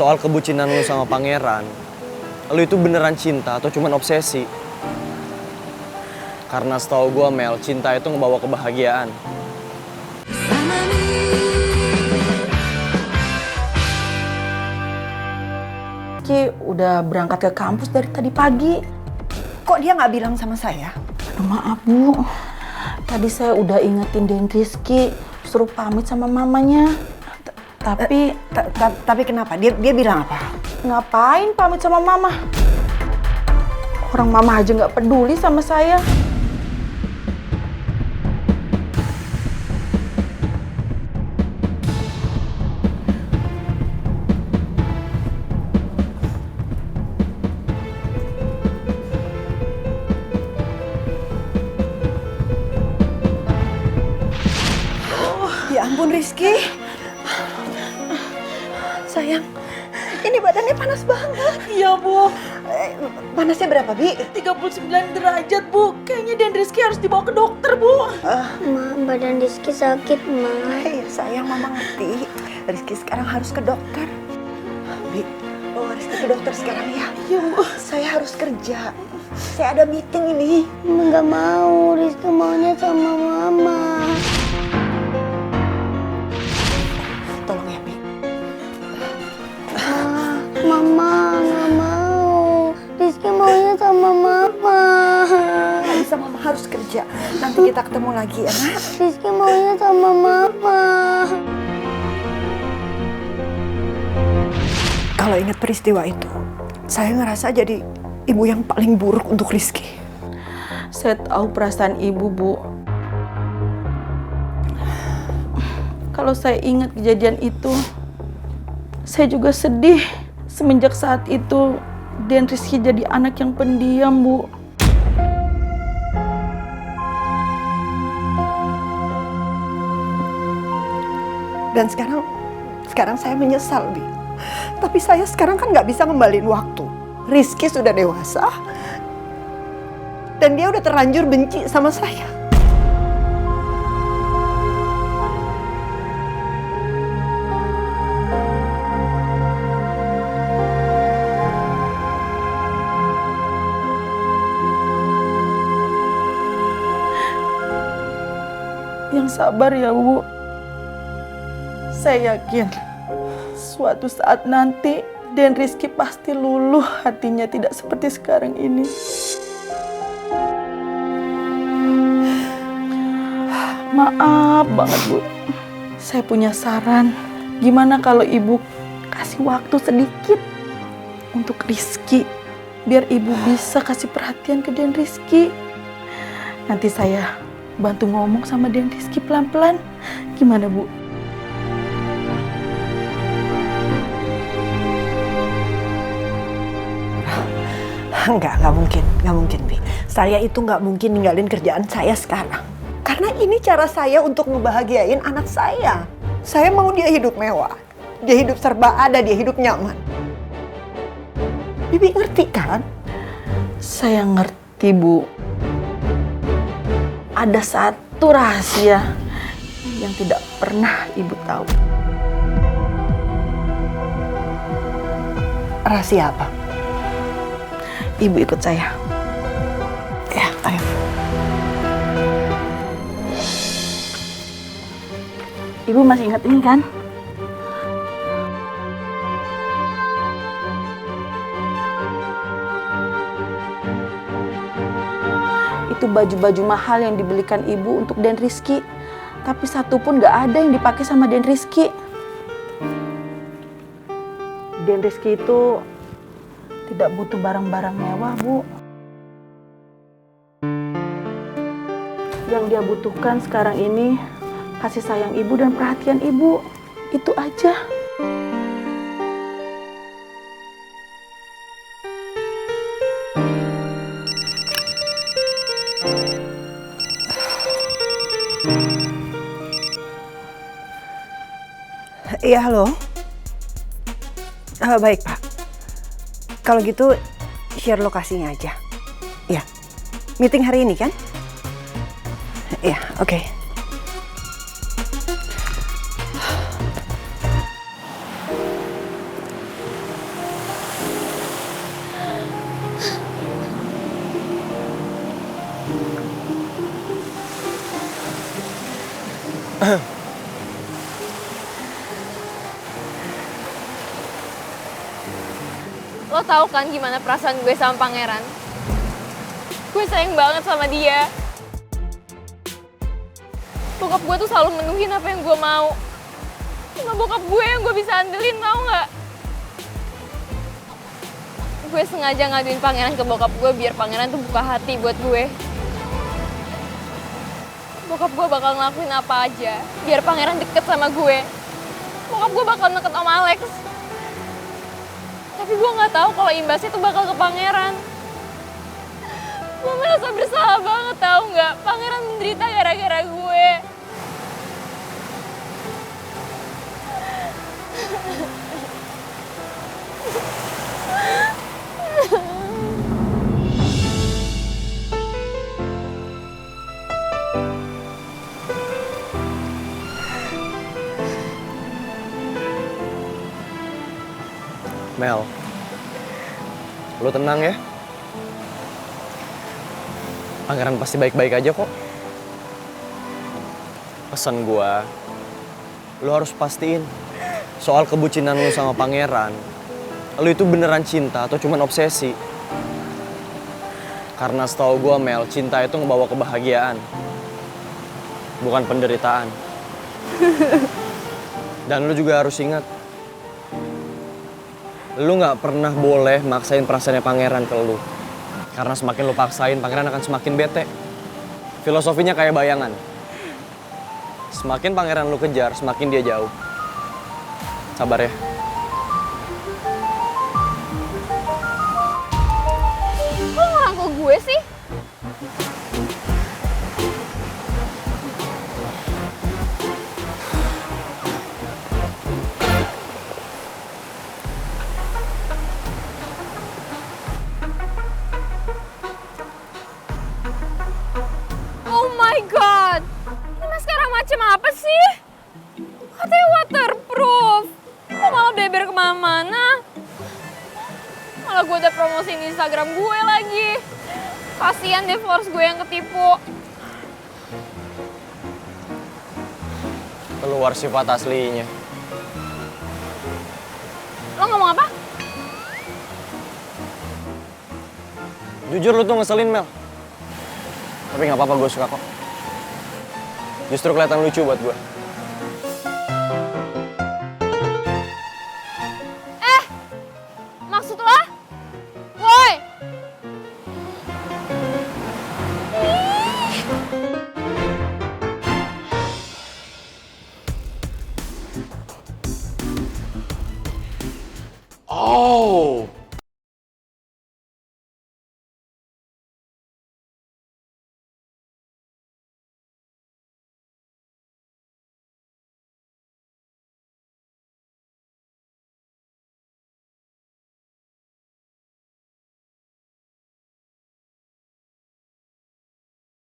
soal kebucinan lu sama pangeran, lu itu beneran cinta atau cuman obsesi? Karena setahu gue Mel, cinta itu ngebawa kebahagiaan. Ki udah berangkat ke kampus dari tadi pagi. Kok dia nggak bilang sama saya? Aduh, maaf Bu, tadi saya udah ingetin Den Rizky suruh pamit sama mamanya. Tapi kenapa? Dia bilang apa? Ngapain pamit sama mama? Orang mama aja nggak peduli sama saya. Ya ampun Rizky. Sayang, ini badannya panas banget. Iya Bu, Panasnya berapa, Bi? 39 derajat Bu. Kayaknya Den Rizky harus dibawa ke dokter Bu. Ma, badan Rizky sakit, Ma. Ya sayang, Mama ngerti. Rizky sekarang harus ke dokter. Bi, bawa Rizky ke dokter sekarang ya. Iya Bu. Saya harus kerja. Saya ada meeting ini. Ma nggak mau, Rizky maunya sama Mama. Tolong ya, Bi. Mama nggak mau. Rizky maunya sama Mama. Nggak bisa, Mama harus kerja. Nanti kita ketemu lagi ya, Nak. Rizky maunya sama Mama. Kalau ingat peristiwa itu, saya ngerasa jadi ibu yang paling buruk untuk Rizky. Saya tahu perasaan ibu Bu. Kalau saya ingat kejadian itu, saya juga sedih. Semenjak saat itu, Den Rizky jadi anak yang pendiam, Bu. Dan sekarang saya menyesal, Bi. Tapi saya sekarang kan nggak bisa ngembalin waktu. Rizky sudah dewasa, dan dia udah terlanjur benci sama saya. Yang sabar ya, Bu. Saya yakin suatu saat nanti Den Rizky pasti luluh hatinya, tidak seperti sekarang ini. Maaf banget, Bu. Saya punya saran. Gimana kalau Ibu kasih waktu sedikit untuk Rizky, biar Ibu bisa kasih perhatian ke Den Rizky. Nanti saya bantu ngomong sama Den Rizky pelan-pelan. Gimana, Bu? Nggak mungkin, Bi. Saya itu nggak mungkin ninggalin kerjaan saya sekarang. Karena ini cara saya untuk ngebahagiain anak saya. Saya mau dia hidup mewah, dia hidup serba ada, dia hidup nyaman. Bibi ngerti kan? Saya ngerti, Bu. Ada satu rahasia yang tidak pernah Ibu tahu. Rahasia apa? Ibu ikut saya. Ya, ayo. Ibu masih ingat ini kan? Itu baju-baju mahal yang dibelikan Ibu untuk Den Rizky. Tapi satu pun gak ada yang dipakai sama Den Rizky. Den Rizky itu tidak butuh barang-barang mewah, Bu. Yang dia butuhkan sekarang ini kasih sayang Ibu dan perhatian Ibu. Itu aja. Iya, halo. Baik, Pak. Kalau gitu, share lokasinya aja. Ya, meeting hari ini kan? Iya, oke. Lo tahu kan gimana perasaan gue sama pangeran? Gue sayang banget sama dia. Bokap gue tuh selalu menuhin apa yang gue mau. Cuma bokap gue yang gue bisa andelin, tau gak? Gue sengaja ngaduin pangeran ke bokap gue biar pangeran tuh buka hati buat gue. Bokap gue bakal ngelakuin apa aja biar pangeran deket sama gue. Bokap gue bakal deket sama Alex. Tapi gue gak tahu kalau imbasnya tuh bakal ke pangeran. Gue merasa bersalah banget, tau gak? Pangeran menderita gara-gara gue. Mel, lu tenang ya. Pangeran pasti baik-baik aja kok. Pesan gua, lu harus pastiin soal kebucinan lu sama pangeran. Lu itu beneran cinta atau cuman obsesi? Karena setahu gua Mel, cinta itu ngebawa kebahagiaan, bukan penderitaan. Dan lu juga harus ingat, lu gak pernah boleh maksain perasaannya pangeran ke lu. Karena semakin lu paksain, pangeran akan semakin bete. Filosofinya kayak bayangan. Semakin pangeran lu kejar, semakin dia jauh. Sabar ya. Kok ngerangkul gue sih? Oh my god! Ini maskara macam apa sih? Katanya waterproof. Kok malah beber kemana-mana? Malah gue udah promosiin di Instagram gue lagi. Kasian deh followers gue yang ketipu. Keluar sifat aslinya. Lo ngomong apa? Jujur lu tuh ngeselin Mel. Tapi gak apa-apa, gue suka kok. Justru kelihatan lucu buat gue. Maksud lo?